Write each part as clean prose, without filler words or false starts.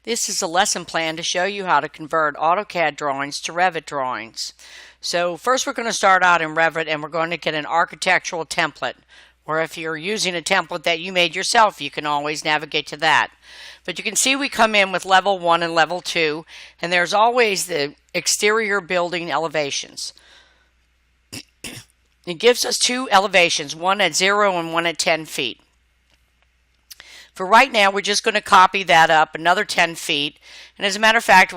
This is a lesson plan to show you how to convert Autocad drawings to Revit drawings. So first we're going to start out in Revit and we're going to get an architectural template. Or if you're using a template that you made yourself, you can always navigate to that. But you can see we come in with level 1 and level 2, and there's always the exterior building elevations. It gives us two elevations, one at 0 and one at 10 feet. For right now, we're just going to copy that up another 10 feet. And as a matter of fact,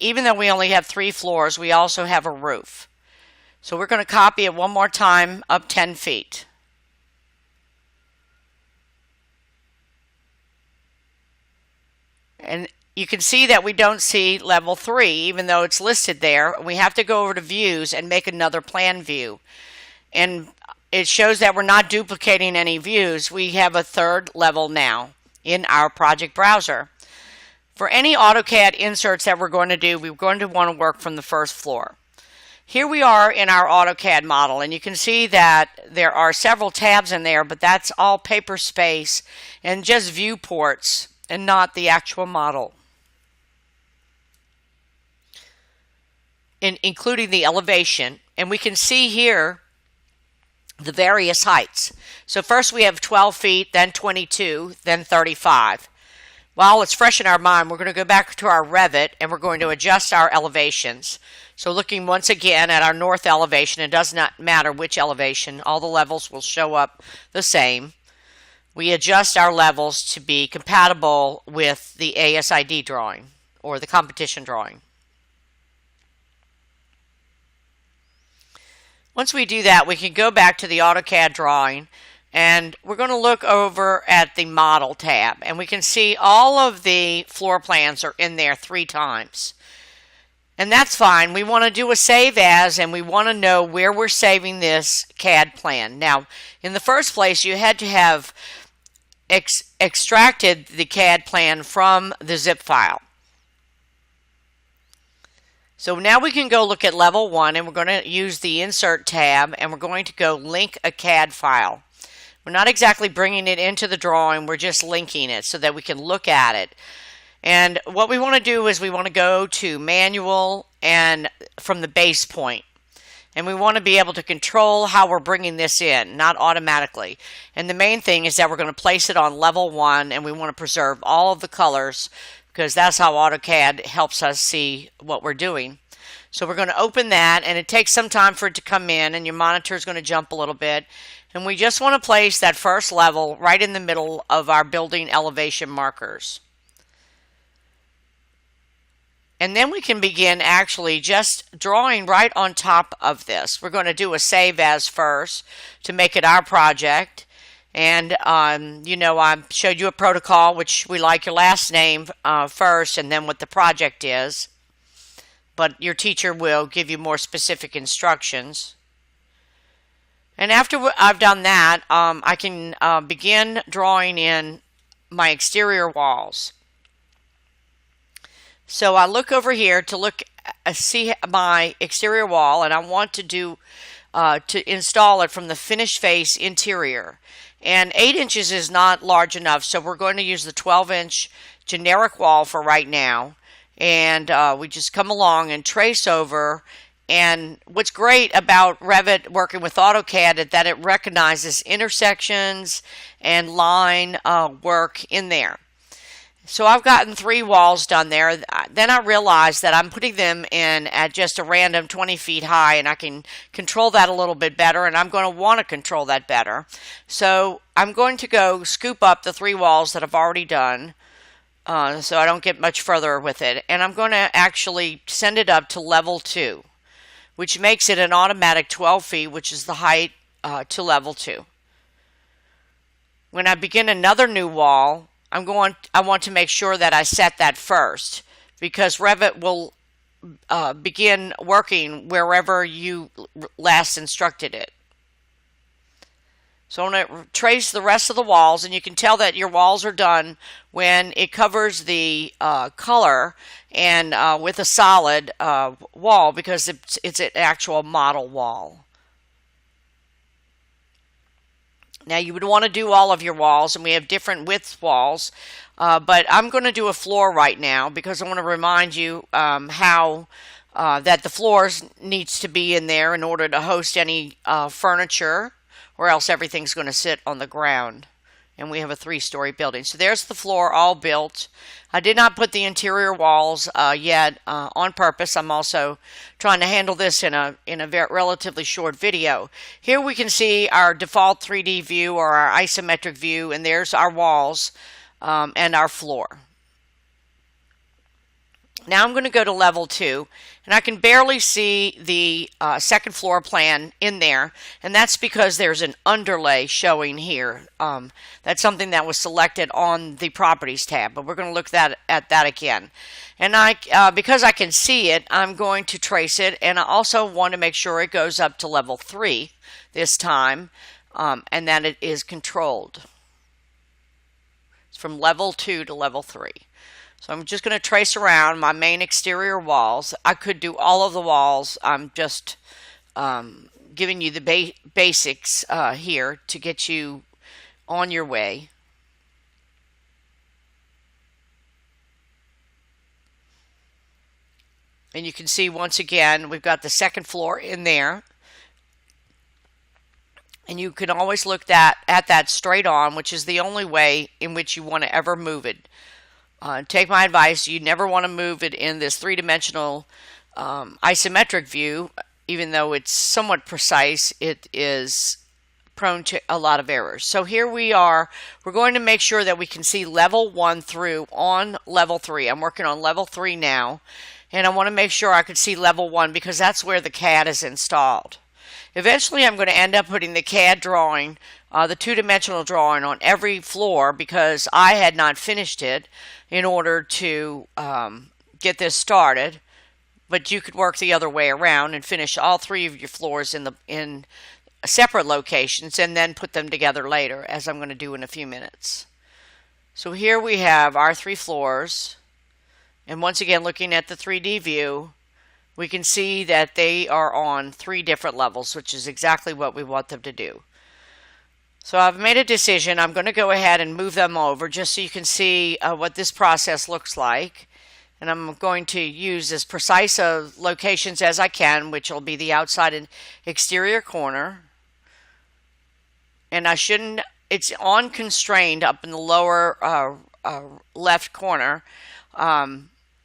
even though we only have 3 floors, we also have a roof. So we're going to copy it one more time up 10 feet. And you can see that we don't see level 3, even though it's listed there. We have to go over to views and make another plan view. And it shows that we're not duplicating any views. We have a third level now in our project browser. For any AutoCAD inserts that we're going to do, we're going to want to work from the first floor. Here we are in our AutoCAD model, and you can see that there are several tabs in there, but that's all paper space and just viewports and not the actual model, including the elevation. And we can see here the various heights. So first we have 12 feet, then 22, then 35. While it's fresh in our mind, we're going to go back to our Revit and we're going to adjust our elevations. So looking once again at our north elevation, it does not matter which elevation, all the levels will show up the same. We adjust our levels to be compatible with the ASID drawing or the competition drawing. Once we do that, we can go back to the AutoCAD drawing and we're going to look over at the Model tab, and we can see all of the floor plans are in there 3 times. And that's fine. We want to do a save as, and we want to know where we're saving this CAD plan. Now, in the first place, you had to have extracted the CAD plan from the zip file. So now we can go look at level 1, and we're going to use the Insert tab, and we're going to go link a CAD file. We're not exactly bringing it into the drawing, we're just linking it so that we can look at it. And what we want to do is we want to go to Manual and from the base point. And we want to be able to control how we're bringing this in, not automatically. And the main thing is that we're going to place it on level 1, and we want to preserve all of the colors because that's how AutoCAD helps us see what we're doing. So we're going to open that, and it takes some time for it to come in, and your monitor is going to jump a little bit. And we just want to place that first level right in the middle of our building elevation markers. And then we can begin actually just drawing right on top of this. We're going to do a save as first to make it our project. And, I showed you a protocol, which we like your last name first and then what the project is. But your teacher will give you more specific instructions. And after I've done that, I can begin drawing in my exterior walls. So I look over here to see my exterior wall, and I want to to install it from the finished face interior. And 8 inches is not large enough, so we're going to use the 12-inch generic wall for right now. And we just come along and trace over. And what's great about Revit working with AutoCAD is that it recognizes intersections and line work in there. So I've gotten 3 walls done there. Then I realized that I'm putting them in at just a random 20 feet high, and I can control that a little bit better, and I'm going to want to control that better. So I'm going to go scoop up the 3 walls that I've already done so I don't get much further with it. And I'm going to actually send it up to level 2, which makes it an automatic 12 feet, which is the height to level 2. When I begin another new wall, I want to make sure that I set that first, because Revit will begin working wherever you last instructed it. So I'm going to trace the rest of the walls, and you can tell that your walls are done when it covers the color and with a solid wall, because it's an actual model wall. Now you would want to do all of your walls, and we have different width walls. But I'm going to do a floor right now because I want to remind you how that the floors needs to be in there in order to host any furniture, or else everything's going to sit on the ground. And we have a 3-story building. So there's the floor all built. I did not put the interior walls yet on purpose. I'm also trying to handle this in a relatively short video. Here we can see our default 3D view, or our isometric view, and there's our walls and our floor. Now I'm going to go to level 2, and I can barely see the second floor plan in there, and that's because there's an underlay showing here. That's something that was selected on the Properties tab, but we're going to look at that again. And because I can see it, I'm going to trace it, and I also want to make sure it goes up to level 3 this time, and that it is controlled. It's from level 2 to level 3. So I'm just going to trace around my main exterior walls. I could do all of the walls. I'm just giving you the basics here to get you on your way. And you can see once again we've got the second floor in there. And you can always look at that straight on, which is the only way in which you want to ever move it. Take my advice, you never want to move it in this 3-dimensional isometric view. Even though it's somewhat precise, it is prone to a lot of errors. So here we are. We're going to make sure that we can see level 1 through on level 3. I'm working on level 3 now, and I want to make sure I could see level 1 because that's where the CAD is installed. Eventually I'm going to end up putting the CAD drawing, the 2-dimensional drawing, on every floor because I had not finished it in order to get this started. But you could work the other way around and finish all 3 of your floors in separate locations and then put them together later, as I'm going to do in a few minutes. So here we have our 3 floors, and once again looking at the 3D view, we can see that they are on 3 different levels, which is exactly what we want them to do. So I've made a decision. I'm going to go ahead and move them over just so you can see what this process looks like. And I'm going to use as precise locations as I can, which will be the outside and exterior corner. And it's on constrained up in the lower left corner.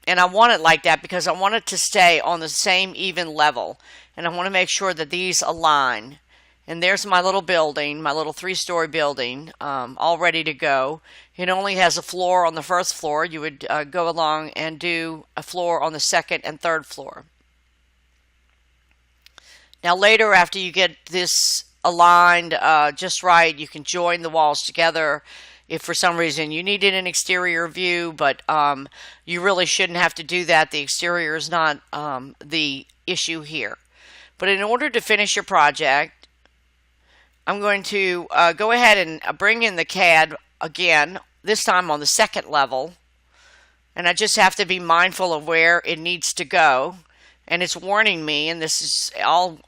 And I want it like that because I want it to stay on the same even level. And I want to make sure that these align. And there's my little building, my little 3-story building, all ready to go. It only has a floor on the first floor. You would go along and do a floor on the second and third floor. Now later, after you get this aligned just right, you can join the walls together. If for some reason you needed an exterior view, but you really shouldn't have to do that. The exterior is not the issue here. But in order to finish your project, I'm going to go ahead and bring in the CAD again, this time on the second level. And I just have to be mindful of where it needs to go. And it's warning me, and this is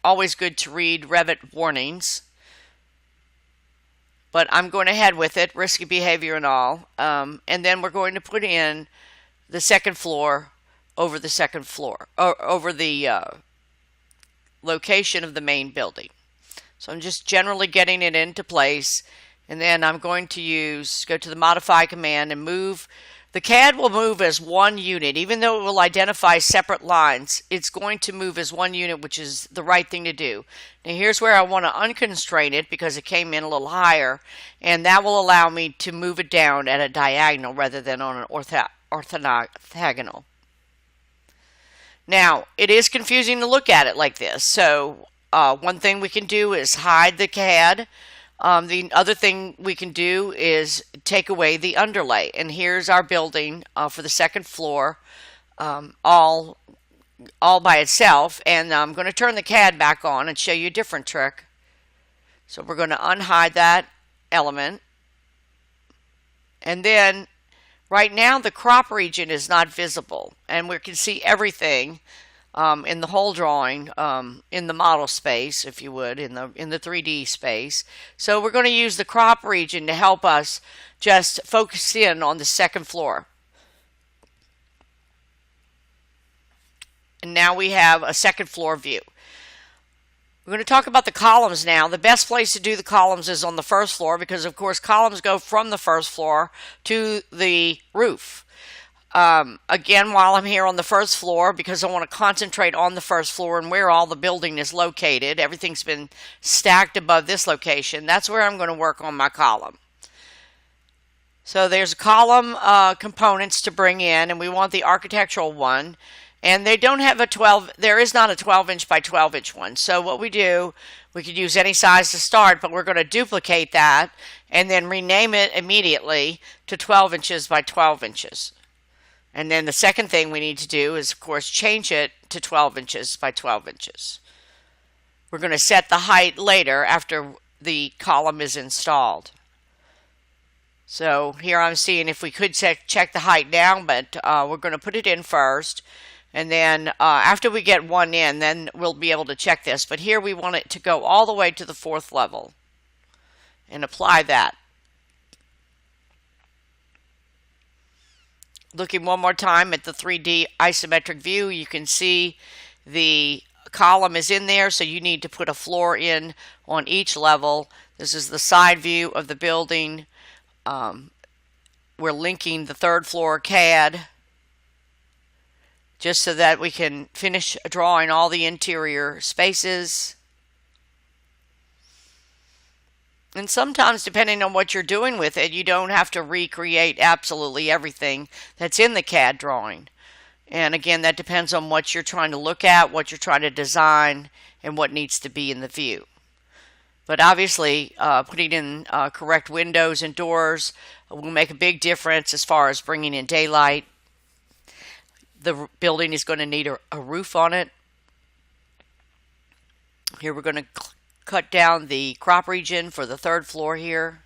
always good to read Revit warnings. But I'm going ahead with it, risky behavior and all. And then we're going to put in the second floor over the second floor, or over the location of the main building. So I'm just generally getting it into place. And then I'm going to go to the modify command and move. The CAD will move as one unit. Even though it will identify separate lines, it's going to move as one unit, which is the right thing to do. Now here's where I want to unconstrain it because it came in a little higher, and that will allow me to move it down at a diagonal rather than on an orthogonal. Now, it is confusing to look at it like this, so one thing we can do is hide the CAD. The other thing we can do is take away the underlay. And here's our building for the second floor, all by itself. And I'm going to turn the CAD back on and show you a different trick. So we're going to unhide that element. And then right now the crop region is not visible. And we can see everything in the whole drawing, in the model space, if you would, in the 3D space. So we're going to use the crop region to help us just focus in on the second floor. And now we have a second floor view. We're going to talk about the columns now. The best place to do the columns is on the first floor because, of course, columns go from the first floor to the roof. Again, while I'm here on the first floor, because I want to concentrate on the first floor and where all the building is located, everything's been stacked above this location. That's where I'm going to work on my column. So there's column components to bring in, and we want the architectural one. And they don't have there is not a 12-inch by 12-inch one. So what we do, we could use any size to start, but we're going to duplicate that and then rename it immediately to 12 inches by 12 inches. And then the second thing we need to do is, of course, change it to 12 inches by 12 inches. We're going to set the height later after the column is installed. So here I'm seeing if we could check the height down, but we're going to put it in first. And then after we get one in, then we'll be able to check this. But here we want it to go all the way to the 4th level and apply that. Looking one more time at the 3D isometric view, you can see the column is in there, so you need to put a floor in on each level. This is the side view of the building. We're linking the 3rd floor CAD, just so that we can finish drawing all the interior spaces. And sometimes, depending on what you're doing with it, you don't have to recreate absolutely everything that's in the CAD drawing. And again, that depends on what you're trying to look at, what you're trying to design, and what needs to be in the view. But obviously, putting in correct windows and doors will make a big difference as far as bringing in daylight. The building is going to need a roof on it. Here we're going to cut down the crop region for the 3rd floor here.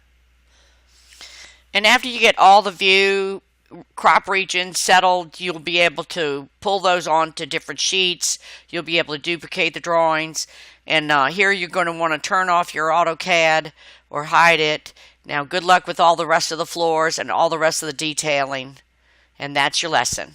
And after you get all the view crop regions settled, you'll be able to pull those onto different sheets. You'll be able to duplicate the drawings. And here you're going to want to turn off your Autocad or hide it. Now, good luck with all the rest of the floors and all the rest of the detailing. And that's your lesson.